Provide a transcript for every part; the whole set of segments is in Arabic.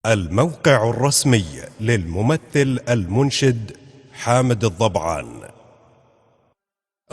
الموقع الرسمي للممثل المنشد حامد الضبعان.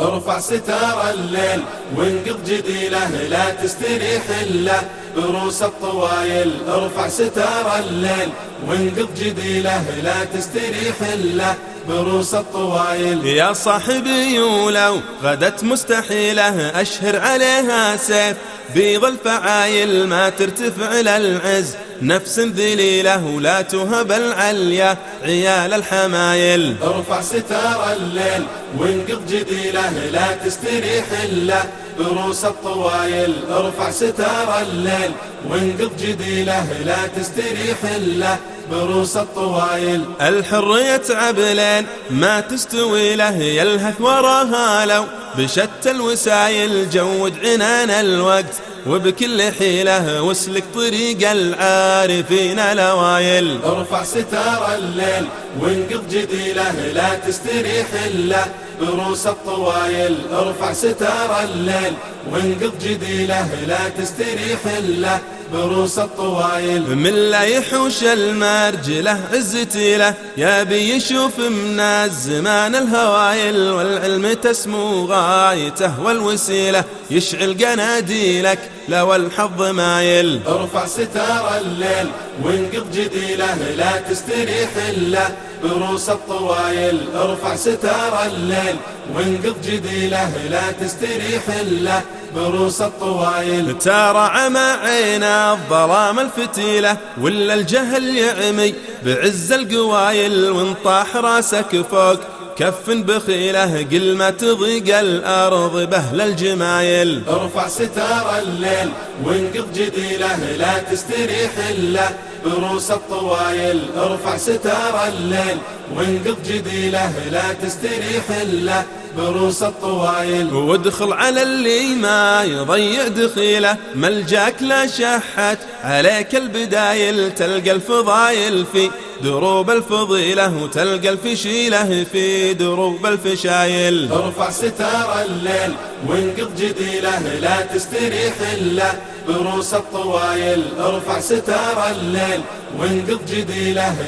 ارفع ستار الليل وانقض جديله لا تستريح إلا بروس الطوايل. ارفع ستار الليل وانقض جديله لا تستريح إلا بروس الطوايل. يا صاحبي ولو غدت مستحيلة أشهر عليها سيف بيض الفعايل. ما ترتفع للعز نفس ذليلة ولا تهب العليا عيال الحمايل. ارفع ستار الليل وانقض جديله لا تستريح إلا بروس الطوايل. ارفع ستار الليل وانقض جديله لا تستريح إلا بروس الطوايل. الحر يتعب لين ما تستوي له يلهث وراها لو بشتى الوسايل. جود عنان الوقت وبكل حيلة واسلك طريق العارفين الأوائل. ارفع ستار الليل وانقض جديله لا تستريح إلا بروس الطوايل. ارفع ستار الليل وانقض جديله لا تستريح إلا بروس الطوايل. من لا يحوش المرجله عزتي له يابي يشوف من الزمان الهوايل. والعلم تسمو غايته والوسيلة يشعل قناديلك لو الحظ مايل. ارفع ستار الليل وانقض جديله لا تستريح إلا بروس الطوايل. ارفع ستار الليل وانقض جديله لا تستريح إلا بروس الطوايل. ترى عمى عين الظلام الفتيلة ولا الجهل يعمي بعز القوايل. وان طاح راسك فوق كف بخيله قل ما تضيق الأرض بهل الجمايل. ارفع ستار الليل وانقض جديله لا تستريح إلا بروس الطوايل. ارفع ستار الليل وانقض جديله لا تستريح إلا بروس الطوايل. وادخل على اللي ما يضيع دخيله ملجاك لا شحت عليك البدايل. تلقى الفضايل في دروب الفضيلة وتلقى الفشيلة في دروب الفشايل. ارفع ستار الليل وانقض جديله لا تستريح إلا بروس الطوايل. ارفع ستار الليل وانقض جديله